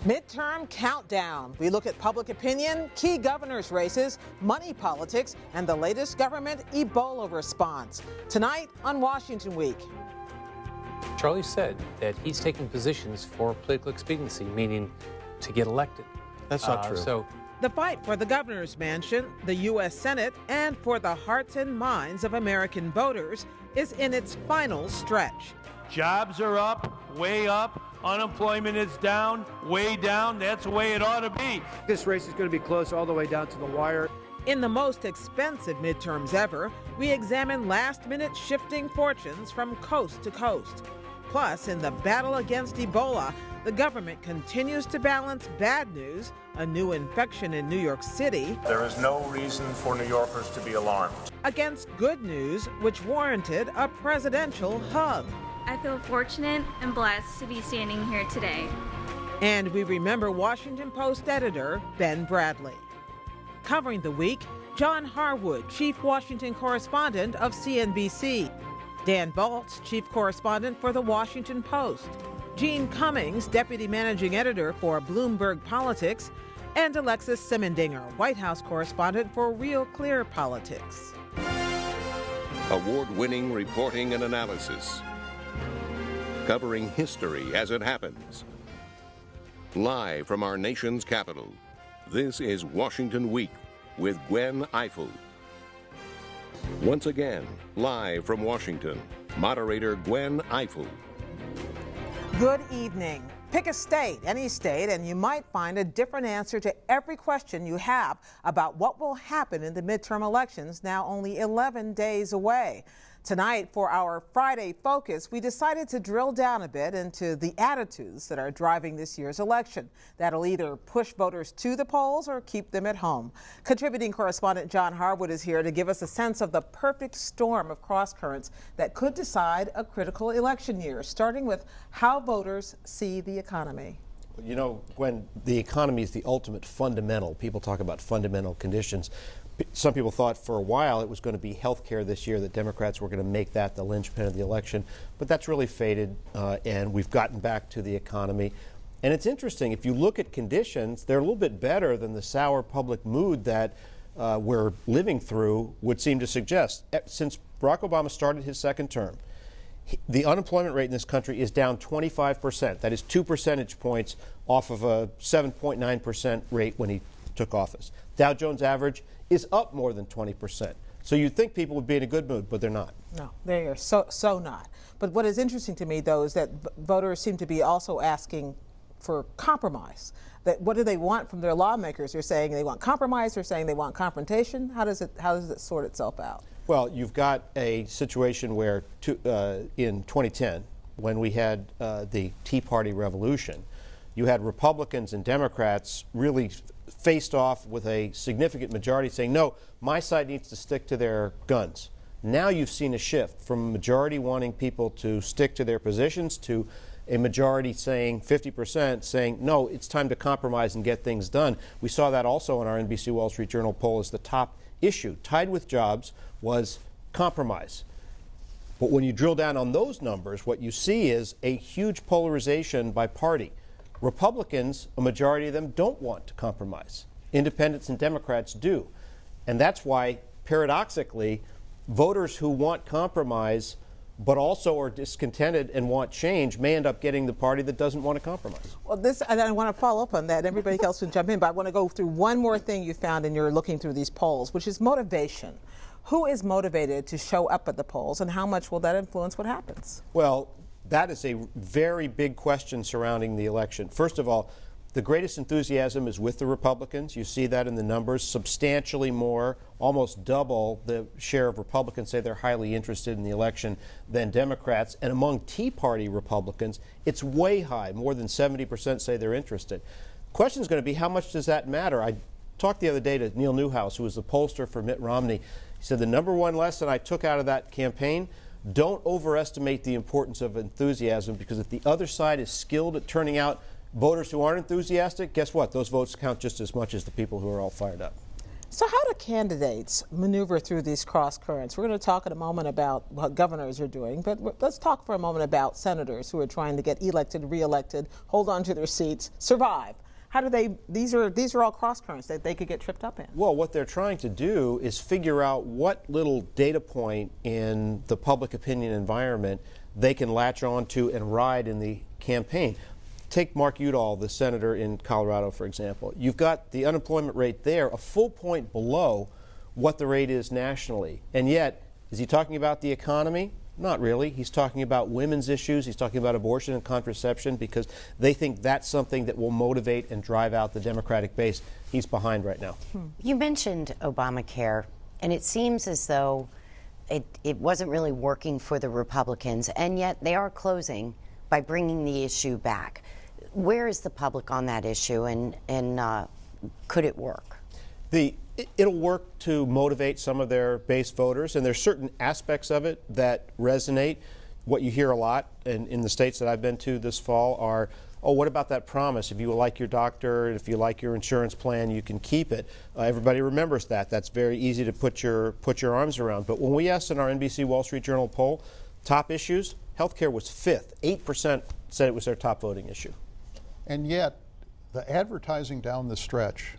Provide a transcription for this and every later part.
Midterm countdown. We look at public opinion, key governors' races, money politics, and the latest government Ebola response. Tonight on Washington Week. Charlie said that he's taking positions for political expediency, meaning to get elected. That's not true. The fight for the governor's mansion, the U.S. Senate, and for the hearts and minds of American voters is in its final stretch. Jobs are up, way up. Unemployment is down, way down. That's the way it ought to be. This race is going to be close all the way down to the wire. In the most expensive midterms ever, we examine last-minute shifting fortunes from coast to coast. Plus, in the battle against Ebola, the government continues to balance bad news, a new infection in New York City. There is no reason for New Yorkers to be alarmed. Against good news, which warranted a presidential hug. I feel fortunate and blessed to be standing here today. And we remember Washington Post editor Ben Bradley. Covering the week, John Harwood, chief Washington correspondent of CNBC. Dan Balz, chief correspondent for the Washington Post. Jeanne Cummings, deputy managing editor for Bloomberg Politics. And Alexis Simendinger, White House correspondent for Real Clear Politics. Award-winning reporting and analysis. Covering history as it happens. Live from our nation's capital, this is Washington Week with Gwen Ifill. Once again, live from Washington, moderator Gwen Ifill. Good evening. Pick a state, any state, and you might find a different answer to every question you have about what will happen in the midterm elections, now only 11 days away. Tonight, for our Friday focus, we decided to drill down a bit into the attitudes that are driving this year's election. That'll either push voters to the polls or keep them at home. Contributing correspondent John Harwood is here to give us a sense of the perfect storm of crosscurrents that could decide a critical election year, starting with how voters see the economy. You know, Gwen, the economy is the ultimate fundamental. People talk about fundamental conditions. Some people thought for a while it was going to be health care this year, that Democrats were going to make that the linchpin of the election. But that's really faded, and we've gotten back to the economy. And it's interesting, if you look at conditions, they're a little bit better than the sour public mood that we're living through would seem to suggest. Since Barack Obama started his second term, the unemployment rate in this country is down 25%. That is 2 percentage points off of a 7.9% rate when he took office. Dow Jones average is up more than 20%. So you'd think people would be in a good mood, but they're not. No, they are so not. But what is interesting to me, though, is that voters seem to be also asking for compromise. That what do they want from their lawmakers? They're saying they want compromise. They're saying they want confrontation. How does it sort itself out? Well, you've got a situation where in 2010, when we had the Tea Party revolution, you had Republicans and Democrats really faced off with a significant majority saying, no, my side needs to stick to their guns. Now you've seen a shift from a majority wanting people to stick to their positions to a majority saying, 50% saying, no, it's time to compromise and get things done. We saw that also in our NBC Wall Street Journal poll as the top issue, tied with jobs, was compromise. But when you drill down on those numbers, what you see is a huge polarization by party. Republicans, a majority of them, don't want to compromise. Independents and Democrats do. And that's why, paradoxically, voters who want compromise but also are discontented and want change may end up getting the party that doesn't want to compromise. Well, and I want to follow up on that. Everybody else can jump in, but I want to go through one more thing you found in your looking through these polls, which is motivation. Who is motivated to show up at the polls, and how much will that influence what happens? Well, that is a very big question surrounding the election. First of all, the greatest enthusiasm is with the Republicans. You see that in the numbers, substantially more, almost double the share of Republicans say they're highly interested in the election than Democrats. And among Tea Party Republicans, it's way high. More than 70% say they're interested. The question is going to be, how much does that matter? I talked the other day to Neil Newhouse, who was the pollster for Mitt Romney. He said the number one lesson I took out of that campaign: don't overestimate the importance of enthusiasm, because if the other side is skilled at turning out voters who aren't enthusiastic, guess what? Those votes count just as much as the people who are all fired up. So how do candidates maneuver through these cross currents? We're going to talk in a moment about what governors are doing, but let's talk for a moment about senators who are trying to get elected, reelected, hold on to their seats, survive. How do they, these are all cross currents that they could get tripped up in. Well, what they're trying to do is figure out what little data point in the public opinion environment they can latch on to and ride in the campaign. Take Mark Udall, the senator in Colorado, for example. You've got the unemployment rate there a full point below what the rate is nationally. And yet, is he talking about the economy? Not really. He's talking about women's issues. He's talking about abortion and contraception because they think that's something that will motivate and drive out the Democratic base. He's behind right now. You mentioned Obamacare, and it seems as though it wasn't really working for the Republicans, and yet they are closing by bringing the issue back. Where is the public on that issue, and could it work? It'll work to motivate some of their base voters, and there's certain aspects of it that resonate. What you hear a lot in the states that I've been to this fall are, oh, what about that promise? If you like your doctor, if you like your insurance plan, you can keep it. Everybody remembers that. That's very easy to put your arms around. But when we asked in our NBC Wall Street Journal poll, top issues, healthcare was 5th. 8% said it was their top voting issue. And yet, the advertising down the stretch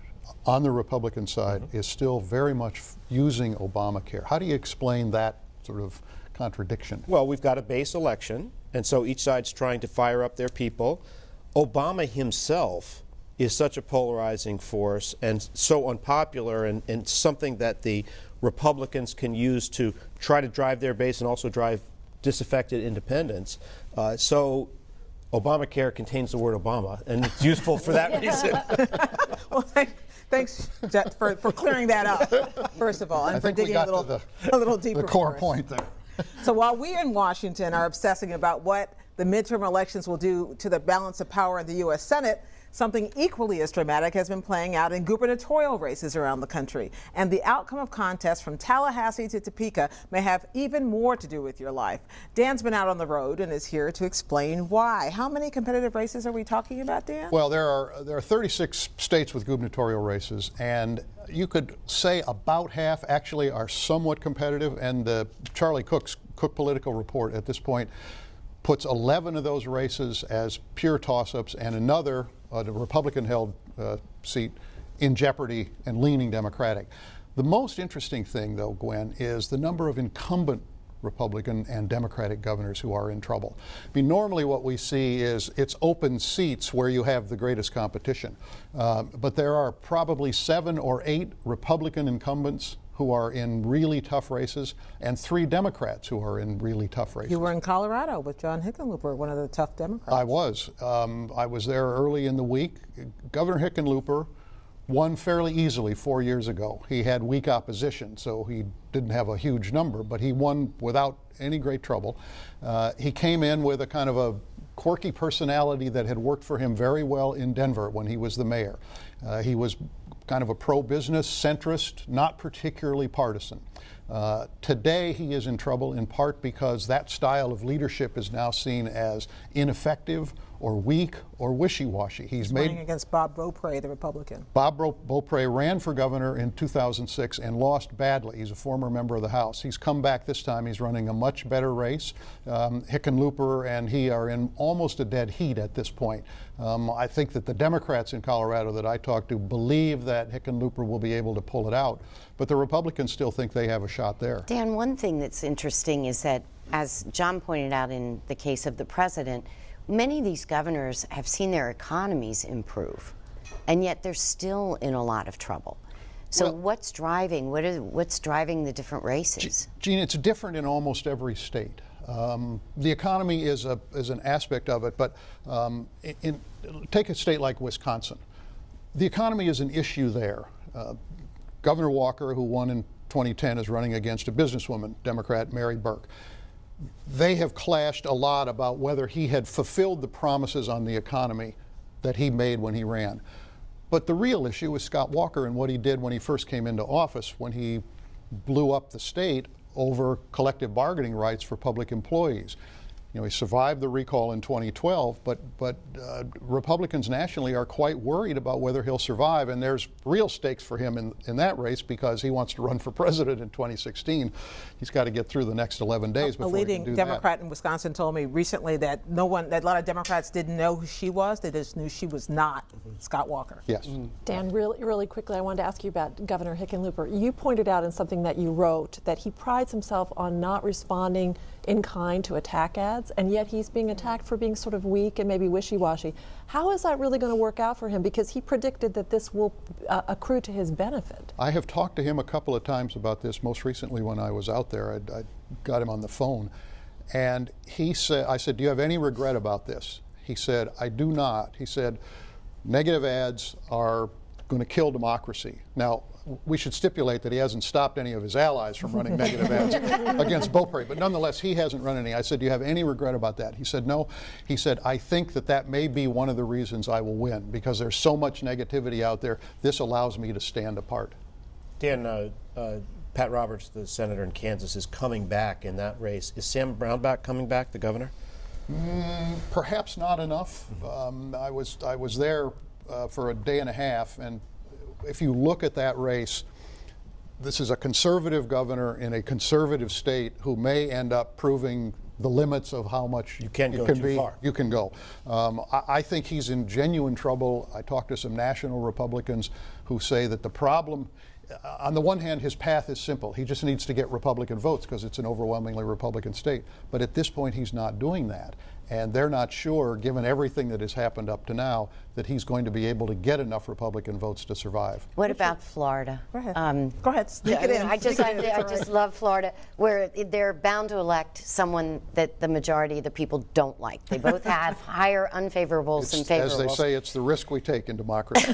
on the Republican side is still very much using Obamacare. How do you explain that sort of contradiction? Well, we've got a base election, and so each side's trying to fire up their people. Obama himself is such a polarizing force and so unpopular and something that the Republicans can use to try to drive their base and also drive disaffected independents. So Obamacare contains the word Obama, and it's useful for that reason. Well, thanks, Jet, for clearing that up, first of all, and for digging a little deeper. The core point there. So while we in Washington are obsessing about what the midterm elections will do to the balance of power in the U.S. Senate, something equally as dramatic has been playing out in gubernatorial races around the country. And the outcome of contests from Tallahassee to Topeka may have even more to do with your life. Dan's been out on the road and is here to explain why. How many competitive races are we talking about, Dan? Well, there are 36 states with gubernatorial races, and you could say about half actually are somewhat competitive, and the Charlie Cook Political Report at this point puts 11 of those races as pure toss-ups and another, the Republican-held seat, in jeopardy and leaning Democratic. The most interesting thing, though, Gwen, is the number of incumbent Republican and Democratic governors who are in trouble. I mean, normally what we see is it's open seats where you have the greatest competition. But there are probably 7 or 8 Republican incumbents who are in really tough races, and 3 Democrats who are in really tough races. You were in Colorado with John Hickenlooper, one of the tough Democrats. I was. I was there early in the week. Governor Hickenlooper won fairly easily 4 years ago. He had weak opposition, so he didn't have a huge number, but he won without any great trouble. He came in with a kind of a quirky personality that had worked for him very well in Denver when he was the mayor. He was kind of a pro-business centrist, not particularly partisan. Today he is in trouble in part because that style of leadership is now seen as ineffective or weak or wishy-washy. He's running against Bob Beaupre, the Republican. Bob Beaupre ran for governor in 2006 and lost badly. He's a former member of the House. He's come back this time. He's running a much better race. Hickenlooper and he are in almost a dead heat at this point. I think that the Democrats in Colorado that I talked to believe that Hickenlooper will be able to pull it out, but the Republicans still think they have a shot there. Dan, one thing that's interesting is that, as John pointed out in the case of the president, many of these governors have seen their economies improve, and yet they're still in a lot of trouble. So what's driving the different races? Jeanne, it's different in almost every state. The economy is an aspect of it, but take a state like Wisconsin. The economy is an issue there. Governor Walker, who won in 2010, is running against a businesswoman, Democrat Mary Burke. They have clashed a lot about whether he had fulfilled the promises on the economy that he made when he ran. But the real issue is Scott Walker and what he did when he first came into office, when he blew up the state over collective bargaining rights for public employees. You know, he survived the recall in 2012, but Republicans nationally are quite worried about whether he'll survive, and there's real stakes for him in that race because he wants to run for president in 2016. He's got to get through the next 11 days before he can do that. A leading Democrat in Wisconsin told me recently that that a lot of Democrats didn't know who she was. They just knew she was not Scott Walker. Yes. Dan, really quickly, I wanted to ask you about Governor Hickenlooper. You pointed out in something that you wrote that he prides himself on not responding in kind to attack ads, and yet he's being attacked for being sort of weak and maybe wishy-washy. How is that really going to work out for him? Because he predicted that this will accrue to his benefit. I have talked to him a couple of times about this, most recently when I was out there. I got him on the phone, and he said, I said, do you have any regret about this? He said, I do not. He said, negative ads are going to kill democracy. Now, we should stipulate that he hasn't stopped any of his allies from running negative ads against both parties, but nonetheless, he hasn't run any. I said, do you have any regret about that? He said, no. He said, I think that may be one of the reasons I will win, because there's so much negativity out there. This allows me to stand apart. Dan, Pat Roberts, the senator in Kansas, is coming back in that race. Is Sam Brownback coming back, the governor? Perhaps not enough. I was there for a day and a half, and if you look at that race, this is a conservative governor in a conservative state who may end up proving the limits of how much you can go too far. You can go. I think he's in genuine trouble. I talked to some national Republicans who say that the problem, on the one hand, his path is simple. He just needs to get Republican votes because it's an overwhelmingly Republican state. But at this point, he's not doing that. And they're not sure, given everything that has happened up to now, that he's going to be able to get enough Republican votes to survive. What about Florida? Go ahead. Go ahead. Sneak it in. I just love Florida, where they're bound to elect someone that the majority of the people don't like. They both have higher unfavorables and favorables. As they say, it's the risk we take in democracy.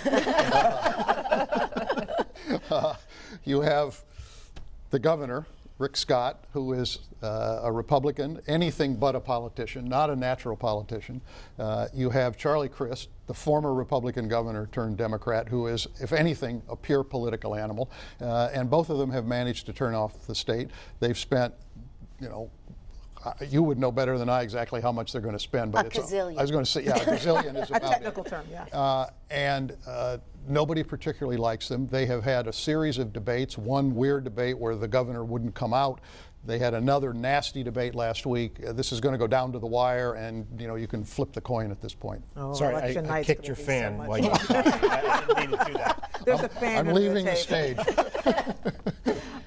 You have the governor, Rick Scott, who is a Republican, anything but a politician, not a natural politician. You have Charlie Crist, the former Republican governor turned Democrat, who is, if anything, a pure political animal. And both of them have managed to turn off the state. They've spent, you would know better than I exactly how much they're going to spend. But a gazillion. I was going to say, yeah, a gazillion is about a technical term, yeah. And nobody particularly likes them. They have had a series of debates, one weird debate where the governor wouldn't come out. They had another nasty debate last week. This is going to go down to the wire, and you can flip the coin at this point. Oh, sorry, I kicked your fan while you were talking. I didn't mean to do that. There's a fan. I'm leaving the stage.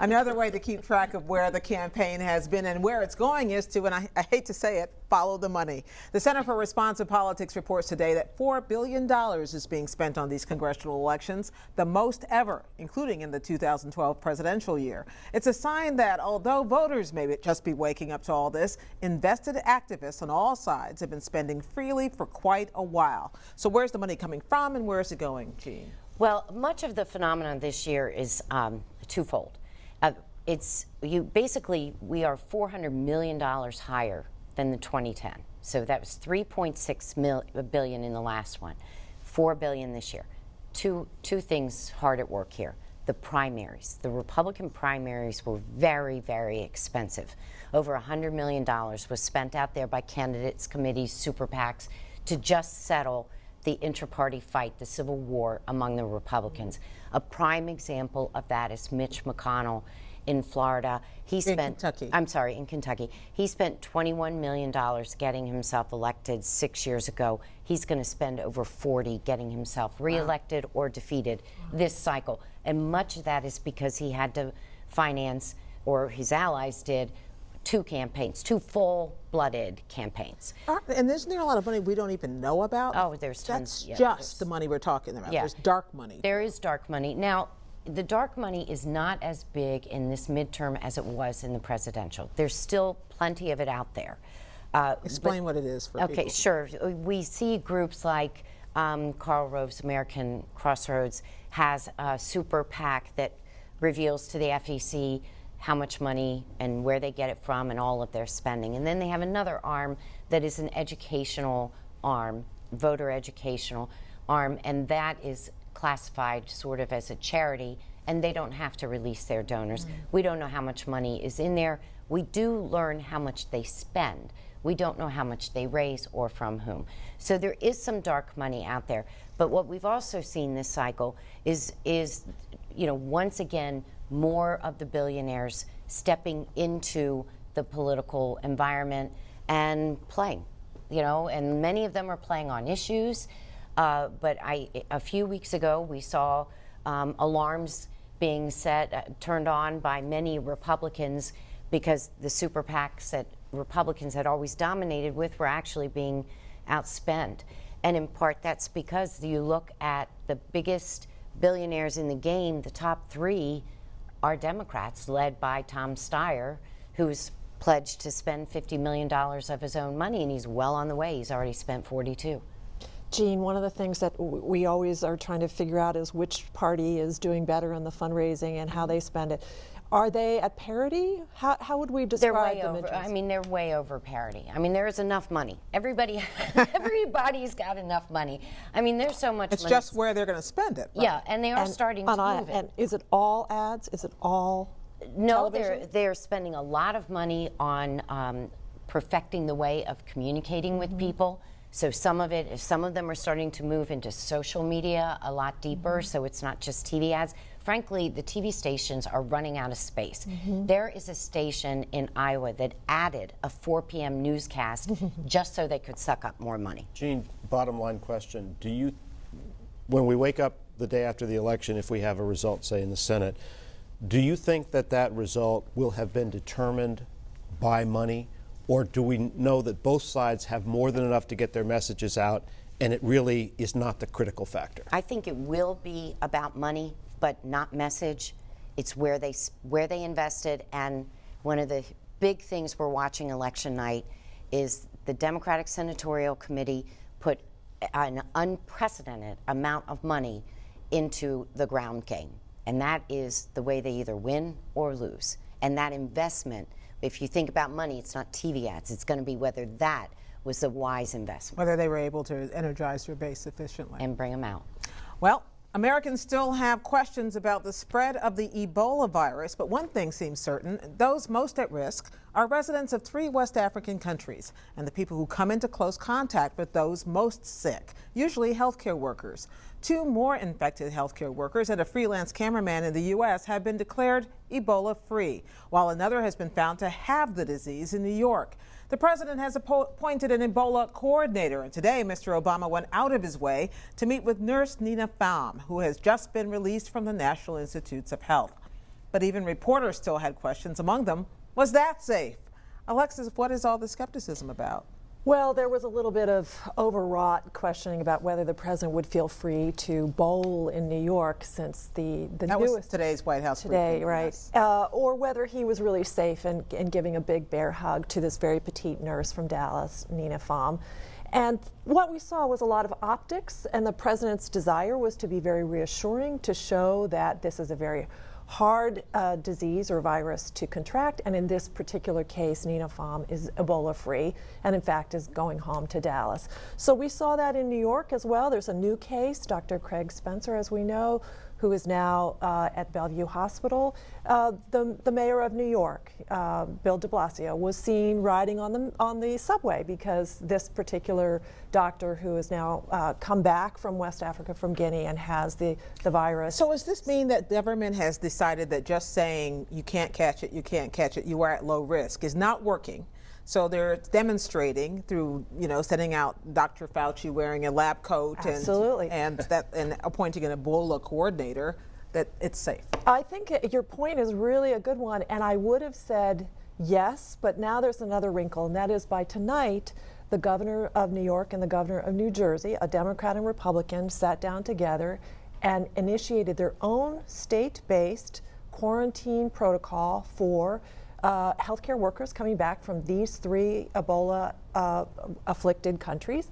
Another way to keep track of where the campaign has been and where it's going is to, and I hate to say it, follow the money. The Center for Responsive Politics reports today that $4 billion is being spent on these congressional elections, the most ever, including in the 2012 presidential year. It's a sign that although voters may just be waking up to all this, invested activists on all sides have been spending freely for quite a while. So where's the money coming from and where is it going, Jeanne? Well, much of the phenomenon this year is twofold. We are $400 million higher than the 2010. So that was $3.6 billion in the last one, $4 billion this year. Two things hard at work here. The primaries, the Republican primaries were very, very expensive. Over $100 million was spent out there by candidates, committees, super PACs to just settle the intra-party fight, the civil war among the Republicans. A prime example of that is Mitch McConnell in Florida. He spent, in Kentucky. I'm sorry, in Kentucky. He spent $21 million getting himself elected 6 years ago. He's going to spend over 40 getting himself reelected or defeated this cycle. And much of that is because he had to finance, or his allies did, two campaigns, two full-blooded campaigns. And isn't there a lot of money we don't even know about? Oh, there's tons. That's just the money we're talking about. Yeah. There's dark money. There is dark money. Now, the dark money is not as big in this midterm as it was in the presidential. There's still plenty of it out there. Explain what it is for people. Okay, sure. We see groups like Karl Rove's American Crossroads has a super PAC that reveals to the FEC how much money and where they get it from and all of their spending. And then they have another arm that is an educational arm, voter educational arm, and that is classified sort of as a charity, and they don't have to release their donors. We don't know how much money is in there. We do learn how much they spend. We don't know how much they raise or from whom. So there is some dark money out there. But what we've also seen this cycle is once again, more of the billionaires stepping into the political environment and playing, and many of them are playing on issues. But a few weeks ago, we saw alarms being turned on by many Republicans because the super PACs that Republicans had always dominated with were actually being outspent. And in part, that's because you look at the biggest billionaires in the game, the top three are Democrats, led by Tom Steyer, who's pledged to spend $50 million of his own money, and he's well on the way. He's already spent 42. Jeanne, one of the things that we always are trying to figure out is which party is doing better in the fundraising and how they spend it. Are they at parity? How would we describe them? They're way over parity. There is enough money. Everybody's got enough money. There's so much money. It's just where they're going to spend it. Right? Yeah, and they are starting to move it. And is it all ads? Is it all No, television? they're spending a lot of money on perfecting the way of communicating with people. So some of them are starting to move into social media a lot deeper, so it's not just TV ads. Frankly, the TV stations are running out of space. There is a station in Iowa that added a 4 p.m. newscast just so they could suck up more money. Jeanne, bottom line question, when we wake up the day after the election, if we have a result, say, in the Senate, do you think that result will have been determined by money? Or do we know that both sides have more than enough to get their messages out and it really is not the critical factor? I think it will be about money, but not message. It's where they invested, and one of the big things we're watching election night is the Democratic Senatorial Committee put an unprecedented amount of money into the ground game, and that is the way they either win or lose. And that investment, if you think about money, it's not TV ads. It's going to be whether that was a wise investment. Whether they were able to energize their base efficiently. And bring them out. Well, Americans still have questions about the spread of the Ebola virus, but one thing seems certain. Those most at risk are residents of 3 West African countries and the people who come into close contact with those most sick, usually healthcare workers. 2 more infected healthcare workers and a freelance cameraman in the U.S. have been declared Ebola-free, while another has been found to have the disease in New York. The president has appointed an Ebola coordinator, and today Mr. Obama went out of his way to meet with nurse Nina Pham, who has just been released from the National Institutes of Health. But even reporters still had questions. Among them, was that safe? Alexis, what is all the skepticism about? Well, there was a little bit of overwrought questioning about whether the president would feel free to bowl in New York since the that newest was today's White House today, briefing, right? Yes. Or whether he was really safe in giving a big bear hug to this very petite nurse from Dallas, Nina Pham. And what we saw was a lot of optics, and the president's desire was to be very reassuring, to show that this is a very hard disease or virus to contract, and in this particular case, Nina Pham is Ebola-free, and in fact is going home to Dallas. So we saw that in New York as well. There's a new case, Dr. Craig Spencer, as we know, who is now at Bellevue Hospital. The mayor of New York, Bill de Blasio, was seen riding on the subway because this particular doctor who has now come back from West Africa, from Guinea, and has the virus. So does this mean that government has decided that just saying you can't catch it, you are at low risk is not working? So they're demonstrating through, sending out Dr. Fauci wearing a lab coat and appointing an Ebola coordinator, that it's safe. I think your point is really a good one, and I would have said yes, but now there's another wrinkle, and that is by tonight, the governor of New York and the governor of New Jersey, a Democrat and Republican, sat down together and initiated their own state-based quarantine protocol for healthcare workers coming back from these 3 Ebola afflicted countries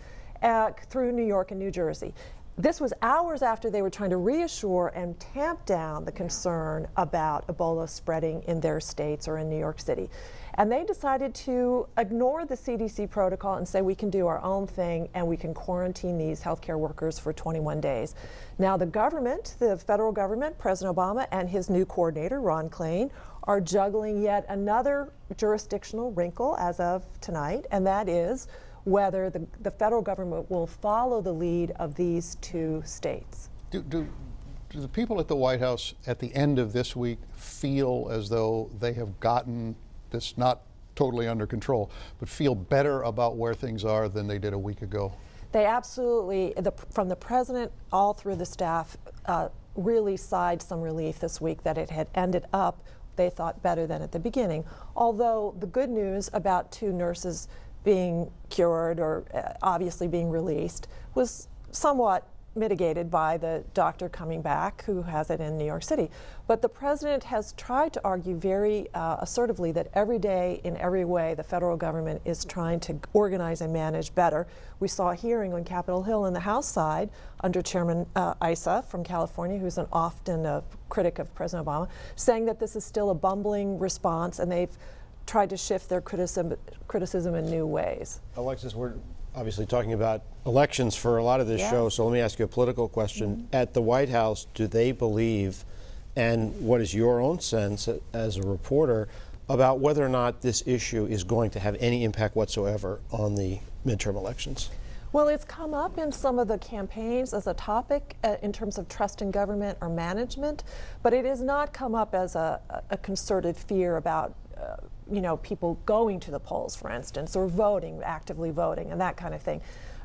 through New York and New Jersey. This was hours after they were trying to reassure and tamp down the concern about Ebola spreading in their states or in New York City. And they decided to ignore the CDC protocol and say we can do our own thing and we can quarantine these healthcare workers for 21 days. Now the government, the federal government, President Obama and his new coordinator, Ron Klain, are juggling yet another jurisdictional wrinkle as of tonight, and that is whether the federal government will follow the lead of these two states. Do the people at the White House at the end of this week feel as though they have gotten this not totally under control, but feel better about where things are than they did a week ago? They absolutely, from the president all through the staff, really sighed some relief this week that it had ended up, they thought, better than at the beginning. Although the good news about two nurses being cured or obviously being released was somewhat mitigated by the doctor coming back who has it in New York City. But the president has tried to argue very assertively that every day, in every way, the federal government is trying to organize and manage better. We saw a hearing on Capitol Hill on the House side under Chairman Issa from California, who's often a critic of President Obama, saying that this is still a bumbling response and they've tried to shift their criticism in new ways. Alexis, we're obviously talking about elections for a lot of this show, so let me ask you a political question. At the White House, do they believe, and what is your own sense as a reporter, about whether or not this issue is going to have any impact whatsoever on the midterm elections? Well, it's come up in some of the campaigns as a topic in terms of trust in government or management, but it has not come up as a concerted fear about people going to the polls, for instance, or voting, actively voting, and that kind of thing.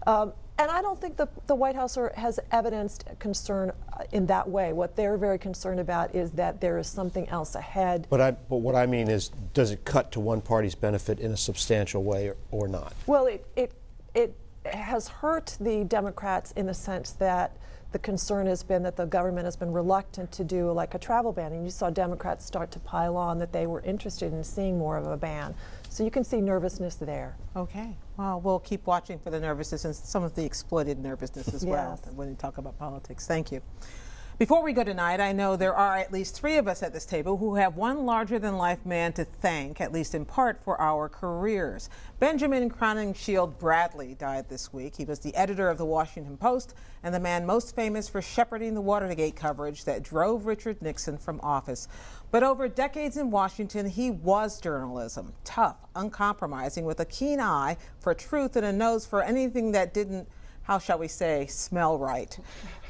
And I don't think the White House has evidenced concern in that way. What they're very concerned about is that there is something else ahead. But what I mean is, does it cut to one party's benefit in a substantial way or not? Well, it has hurt the Democrats in the sense that the concern has been that the government has been reluctant to do like a travel ban, and you saw Democrats start to pile on that they were interested in seeing more of a ban. So you can see nervousness there. Okay. Well, we'll keep watching for the nervousness and some of the exploited nervousness as well when you talk about politics. Thank you. Before we go tonight, I know there are at least 3 of us at this table who have one larger-than-life man to thank, at least in part, for our careers. Benjamin Crowningshield Bradley died this week. He was the editor of the Washington Post and the man most famous for shepherding the Watergate coverage that drove Richard Nixon from office. But over decades in Washington, he was journalism, tough, uncompromising, with a keen eye for truth and a nose for anything that didn't, how shall we say, smell right.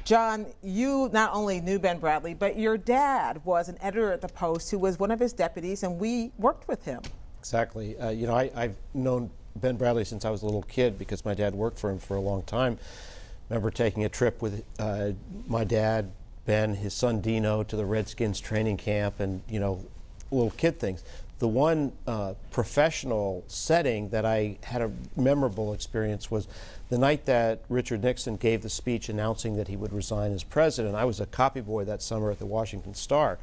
John, you not only knew Ben Bradley, but your dad was an editor at the Post who was one of his deputies, and we worked with him. Exactly. I've known Ben Bradley since I was a little kid because my dad worked for him for a long time. Remember taking a trip with my dad, Ben, his son Dino, to the Redskins training camp and, little kid things. The one professional setting that I had a memorable experience was the night that Richard Nixon gave the speech announcing that he would resign as president. I was a copy boy that summer at the Washington Star.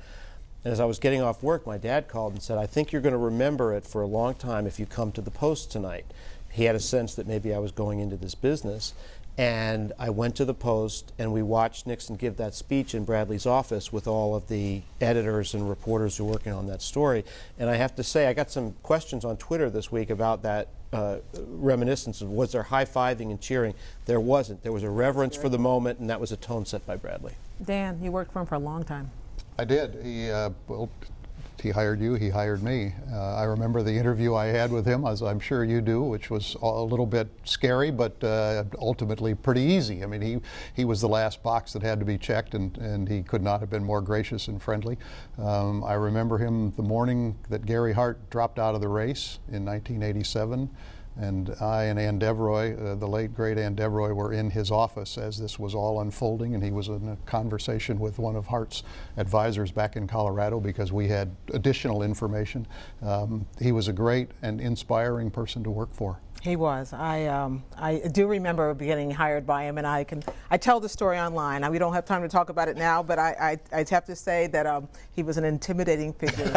And as I was getting off work, my dad called and said, "I think you're going to remember it for a long time if you come to the Post tonight." He had a sense that maybe I was going into this business. And I went to the Post, and we watched Nixon give that speech in Bradley's office with all of the editors and reporters who were working on that story. And I have to say, I got some questions on Twitter this week about that reminiscence of, was there high-fiving and cheering? There wasn't. There was a reverence for the moment, and that was a tone set by Bradley. Dan, you worked for him for a long time. I did. He hired you, he hired me. I remember the interview I had with him, as I'm sure you do, which was a little bit scary, but ultimately pretty easy. I mean, he was the last box that had to be checked, and he could not have been more gracious and friendly. I remember him the morning that Gary Hart dropped out of the race in 1987. And I and Ann Devroy, the late great Ann Devroy, were in his office as this was all unfolding, and he was in a conversation with one of Hart's advisors back in Colorado because we had additional information. He was a great and inspiring person to work for. He was. I do remember getting hired by him, and I tell the story online. We don't have time to talk about it now, but I have to say that he was an intimidating figure,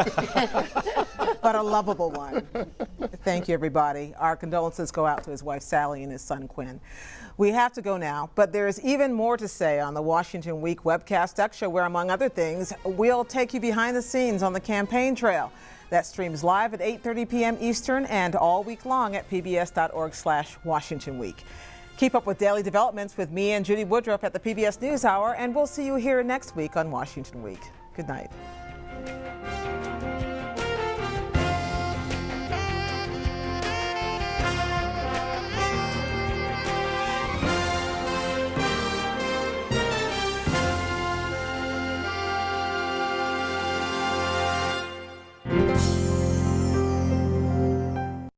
but a lovable one. Thank you, everybody. Our condolences go out to his wife Sally and his son Quinn. We have to go now, but there is even more to say on the Washington Week webcast extra, where, among other things, we'll take you behind the scenes on the campaign trail. That streams live at 8:30 p.m. Eastern and all week long at pbs.org/Washington Week. Keep up with daily developments with me and Judy Woodruff at the PBS NewsHour, and we'll see you here next week on Washington Week. Good night.